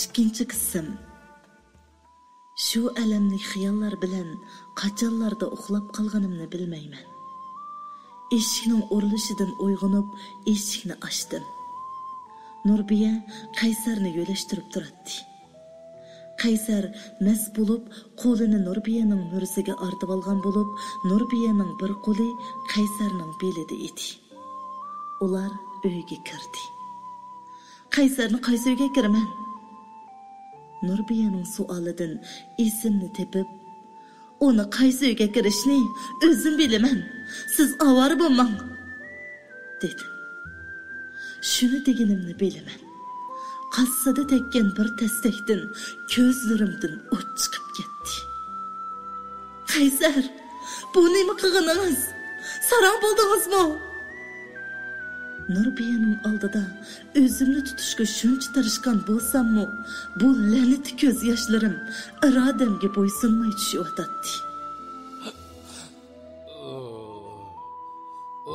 ikkinchi qism. Shu alamli xiyollar bilan qachonlarda uxlab qolganimni bilmayman. Eshikning o'rilishidan uyg'onib, eshikni ochdim. Nurbiya Qaysarni yo'lashtirib turadi. Qaysar mas bo'lib, qo'lini Nurbiyaning murziga ortib olgan bo'lib, Nurbiyaning bir qo'li Qaysarning belida edi. Ular uyga kirdi. Qaysarni qaysi uyga kiraman? Nurbiyaning suolidan esimni tepib, "Uni qaysi uyga kirishni o'zim bilaman. Siz avvar bo'lmang", dedim. Shuni deganimni bilaman. Qassada tekkan bir tasdekdan ko'zlarimdan o't chiqib ketdi. "Qaysar, bu nima qilganingiz? Sarang bo'ldingizmi?" Nurbiyaning oldida o'zimni tutishga shuncha tirishgan bo'lsam-mu, bu la'nati ko'z yoshlarim irodamga bo'ysunmay tushyotdi.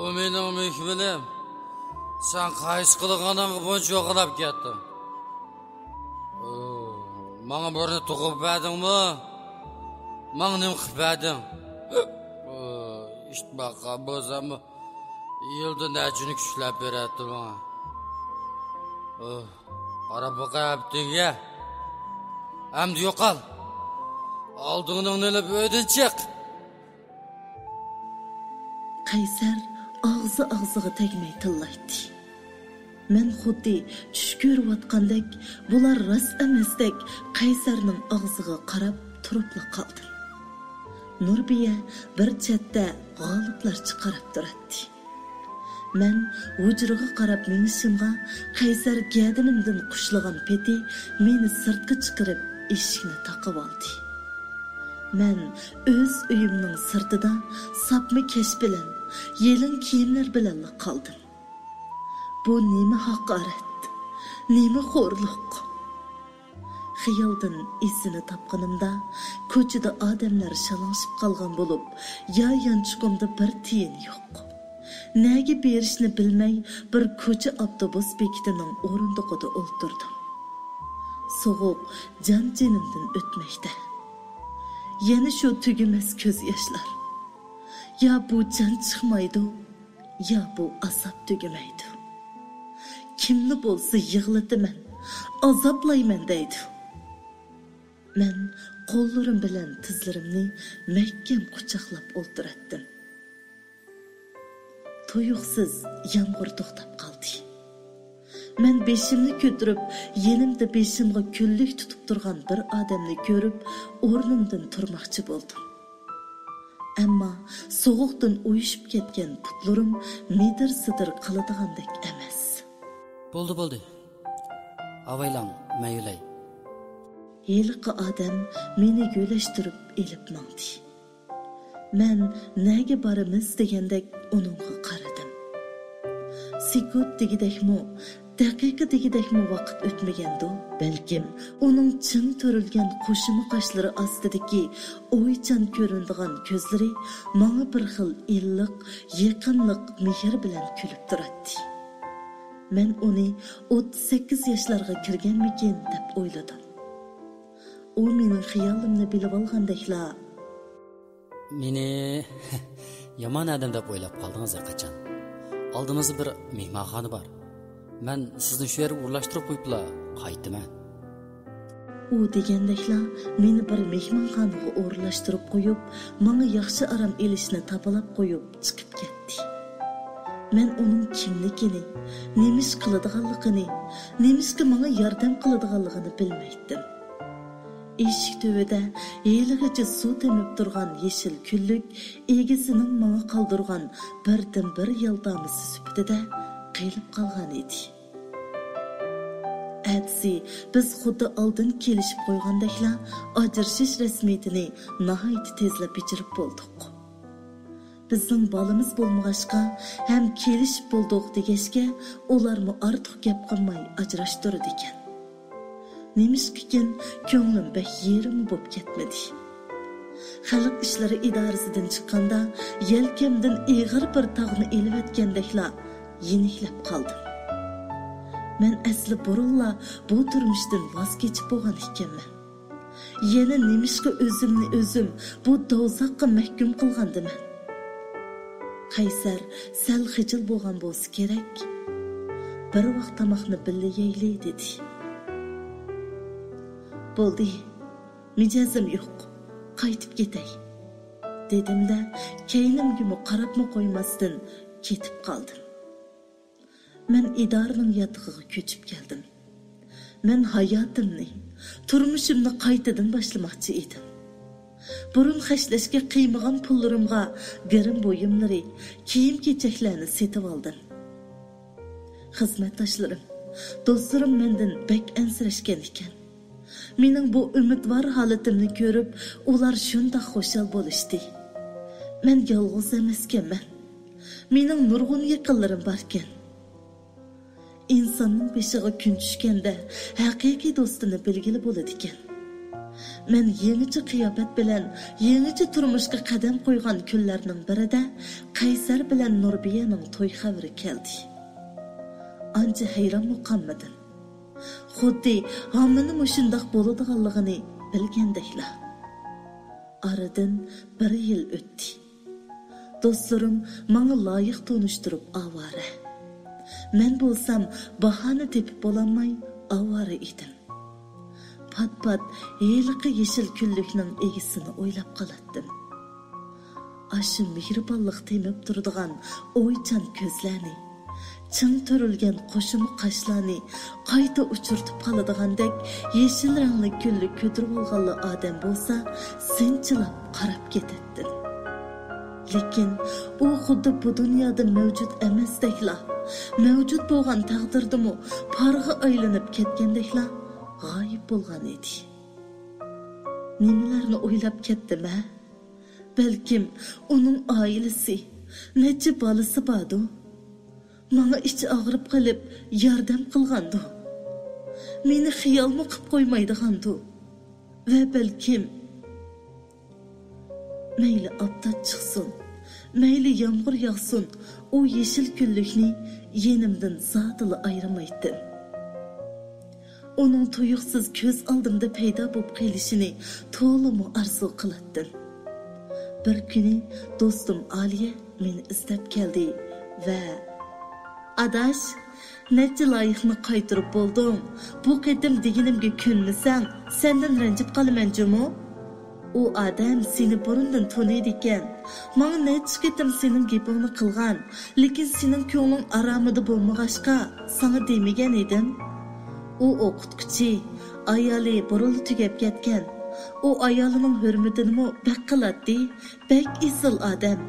O mening mehmonim. Sen qaysi qilganingga buncha o'qilab ketding. Menga birni tug'ib berdingmi? Menga nima qilib berding? İşte baqa bo'lsam, yilda nachini kuchlab beradi menga. Qarab boqayapti-ya. Endi yo'qol. Oldingni ilib o'ydan chiq. Qaysar og'ziga tegmay tillaydi. Men xuddi tush ko'rayotgandek, bular rost emasdek Qaysarning og'ziga qarab turib qoldim. Nurbiya bir chetda g'oliblarcha qarab turadi. Men hujraga qarab minishimga Qaysar gadinimdan qushlagan peti meni sirtga chiqarib eshikni taqib oldi. Men o'z uyimning sirtida sapmi kesh bilan, yelin kiyimlar bilan qoldim. Bu nima haqorat, nima xo'rliq. Xiyoldan esini topganimda ko'chada odamlar shalonshib qolgan bo'lib, yanchiqimda bir tiyin yo'q. Nega berishni bilmay bir ko'cha avtobus bekitining o'rindig'ida o'ltirdim. So'g'uq jon-jonimdan o'tmoqda. Yana shu tugumas ko'z yoshlar. Ya bu jon chiqmaydi, ya bu azob tugamaydi. Kimni bo'lsa yig'lataman, azoblayman deydi. Men qo'llarim bilan tizlarimni mahkam quchoqlab o'ltiratdim. Tuyuqsiz yomg'ir to'xtab qoldi. Men beshimni ko'tarib, yenimda beshimga kunlik tutib turgan bir odamni ko'rib, o'rnimdan turmoqchi bo'ldim. Ammo so'g'uqdan uyushib ketgan putlarim midir-sidir qiladigandak emas. Bo'ldi. Avaylang, mayulay. Yilqi odam meni yo'lashtirib elib mangdi. Men nega boramiz degandek uningga qaradim. Sekund degidekmi, daqiqa degidekmi vaqt o'tmagandi. Balkim uning chin to'rilgan qo'shimi qoshlari ostidagi o'ychan ko'rinadigan ko'zlari menga bir xil illiq, yaqinlik mehr bilan kulib turadi. Men uni 38 yoshlarga kirganmikin deb o'yladim. U mening xiyolimni bilib olgandekla, meni yomon odam deb o'ylab qoldingiz qachon? Oldimizda bir mehmonxona bor. Men sizni shu yerga o'rlashtirib qo'yiblar, qaytaman. U degandekla meni bir mehmonxonaga o'rlashtirib qo'yib, menga yaxshi aram elishni tapalab qo'yib chiqib ketdi. Men uning kimligini, nima ish qiladiganligini, nimishga menga yordam qiladiganligini bilmaydim. Eshik tövida yeligacha suv temib turgan yeshil kunlik egisining menga qoldirgan birdan bir yaldamisi sifatida qilib qolgan edi. Atsi biz xuddi oldin kelishib qo'ygandekla ajrashish rasmiyatini nihoyat tezlab bichirib bo'ldik. Bizning bolamiz bo'lmag'achqa ham kelishib bo'ldik degashga ularmi ortiq gap qilmay ajrashtirdi ekan. Nemishkikin ko'nglim bek yerim bo'lib ketmadi. Xalq ishlari idorasidan chiqqanda yelkamdan ig'ir bir tog'ni elib o'tgandekla yeniklab qoldim. Men asli burunla bu turmuşdan vaz keçip bo'lgan ekanman. Yana nemishqa o'zimni o'zim bu dozaqqa mahkum qilgandiman. Qaysar sal xijil bo'lgan bo'lsa kerak. Bir vaqt tamoqni birga yeylik dedi. Bo'ldi. Mijozim yo'q. Qaytib ketay. Dedimda keynimga qarabmi qo'ymasdan ketib qoldim. Men idoraning yatog'iga ko'chib keldim. Men hayotimni, turmushimni qaytadan boshlamoqchi edim. Burun xashlashga qiymagan pullarimga garim bo'yimlari, kiyim-kechaklarni setib oldim. Xizmatdoshlarim, do'stlarim mendan bek ansirashgan ekan. Mening bu umidvor holatimni ko'rib, ular shunday xushal bo'lishdi. Men yolg'iz emaskanman. Mening nurg'un yaqinlarim borkan. İnsanın beshiga kun tushganda haqiqiy do'stini bilgili bo'ladi ekan. Men yangicha qiyofat bilan yangicha turmushga qadam qo'ygan kunlarning birida Qaysar bilan Nurbiyaning to'y xabari keldi. Ancha hayron qolmadim. Xuddi hammani mushundoq bo'ladiganligini bilgandeklar. Aradan 1 yil o'tdi. Do'stlarim menga loyiq tanishtirib avara. Men bo'lsam bahona tepib bo'lamay avara edim. Pat-pat yeliqi yeshil kunlikning egisini o'ylab qolatdim. Aşı mehribonlik temib turadigan o'ychan ko'zlarni, ching to'rilgan qo'shim qashlarni qayta uchirtib qoladigandek yeshil rangli kunlik ko'tirib olganli odam bo'lsa, sinchilab qarab ketadi. Lekin u xuddi bu dunyoda mavjud emasdekla, mavjud bo'lgan taqdirdimi parg'a aylanib ketgandekla g'oyib bo'lgan edi. Nimalarni o'ylab ketdim-a? Balkim uning oilasi, necha bolasi bordi. Menga ichi og'rib qolib yordam qilgandi. Meni xiyolmi qilib qo'ymaydigandi. Va balkim mayli obdat chiqsin, mayli yomg'ir yog'sin, u yeshil kunlikni yenimdan zotili ayrimaydim. Onun tuyuqsiz ko'z oldimda paydo bo'lib qolishini to'liq arzu qilatdim. Bir kuni do'stim Aliya meni istab keldi va "Adash, necha loyiqni qaytirib bo'ldim. Bu qatim deganimga ko'nmasang, sendan ranjib qolaman-jimi? U odam seni burundan taniydi ekan. Menga necha qatim sening gapingni qilgan, lekin sening ko'ngling aromida bo'lmag'achqa, sana demagan edim. U o'qituvchi, ayoli burul tugab ketgan. U ayolining hurmatini bak qiladi, bak isil odam.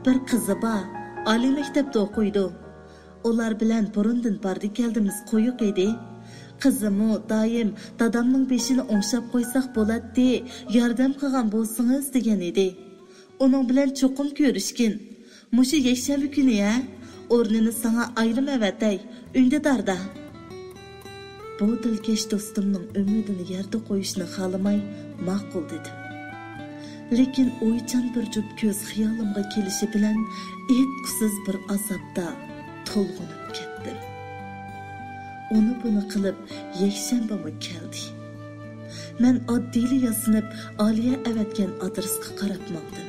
Bir qizi bor, oliy maktabda o'qiydi. Ular bilan burundan bordi keldimiz qo'yiq edi. Qizimni doim dadamning beshini o'ngshab qo'ysak bo'ladi, yordam qilgan bo'lsangiz degan edi. Uning bilan cho'qim ko'rishkin. Mushu yakshanba kuni o'rnini sana ayrim avatay, uyda darda. Bu dilkesh do'stimning umidini yerda qo'yishni xohlamay ma'qul dedim. Lekin o'ychan bir jup ko'z xiyolimga kelishi bilan etqusiz bir azobda to'lg'inib ketdim. Uni buni qilib yakshanbami keldi. Men oddiyli yasinib Aliya avatgan adresga qarab maqdim.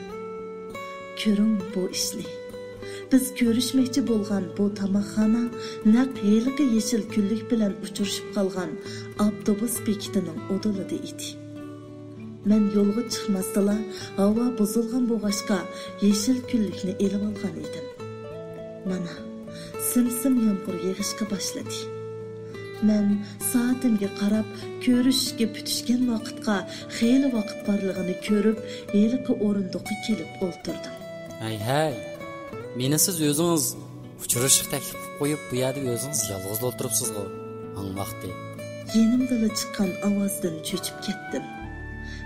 Ko'ring bu ishni. Biz ko'rishmoqchi bo'lgan bu tamoqxona naq yeliqi yeshil kunlik bilan uchrashib qolgan avtobus bekitining o'dilida edi. Men yo'lga chiqmasdala havo buzilgan bo'g'ashqa yeshil kunlikni elib olgan edim. Mana simsim yomg'ir yog'ishga boshladi. Men soatimga qarab ko'rishga putishgan vaqtga xeyli vaqt borligini ko'rib, yeliqi o'rindiqqa kelib o'ltirdim. Hay. Meni siz o'zingiz uchrashib taklif qilib qo'yib, bu yerda o'zingiz yolg'iz o'tiribsiz-ku. Ang vaqti. Yenimdan chiqqan ovozdan cho'chib ketdim.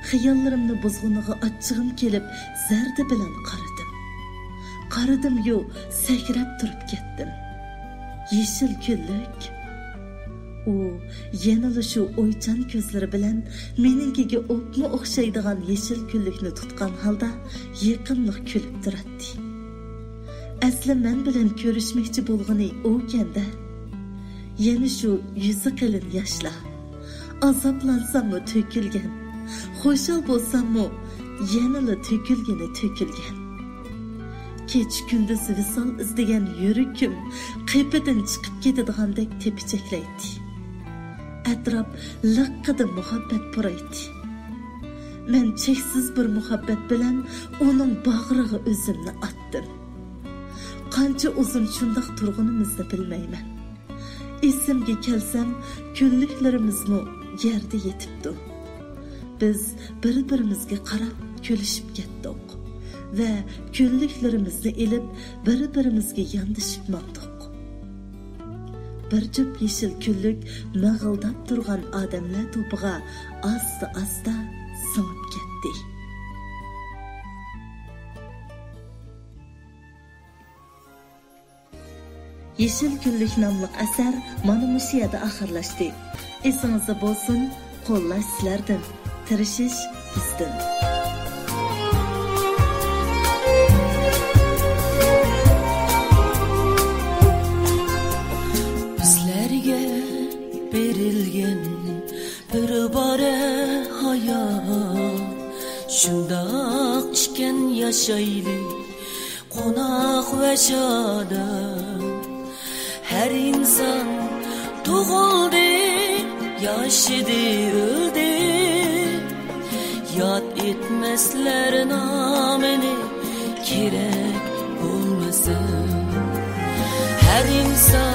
Xiyollarimni buzg'uniga achchig'im kelib, zarda bilan qaradim. Qaradim-yu, sakrab turib ketdim. Yeshil kunlik. U yana shu o'ychan ko'zlari bilan meningkiga o'pma o'xshaydigan yeshil kunlikni tutgan holda yaqinlik kulib turadi. Asli men bilan ko'rishmoqchi bo'lgani u kenda. Yeni şu yüzü kalın yaşla. Azaplansam mı tökülgen. Hoşal bolsam mı yanılı tökülgen. Keç gündüz visal izlegen yürüküm qepidan çıkıp ketadiğandek tepiçekleydi. Etraf lıqqıda muhabbet puraydı. Men cheksiz bir muhabbet bilen onun bağrığı özümni attım. Qancha uzun şundaq turğunimizni bilmeymen. Esimge kelsem kunliklarimizni yerde yetipdi. Biz bir-birimizga qarab kulishib ketdik ve kunliklarimizni elib bir-birimizga yondashib maqdik. Bir jup yeşil kunlik mağıldab turgan odamlar to'piga asta singib ketdi. Yeşil Günlük namlıq əsər mana musiyada axırlaşdı. Esinizdə bolsun, qo'llash sizlardan, tirishish bizdan. Bizlarga berilgan bir bora hayot, shundoq ichgan yashayli qo'noq va shodon. Her insan doğuldu, yaşadı, öldü. Yad etmezler namını, gerek olmasın. Her insan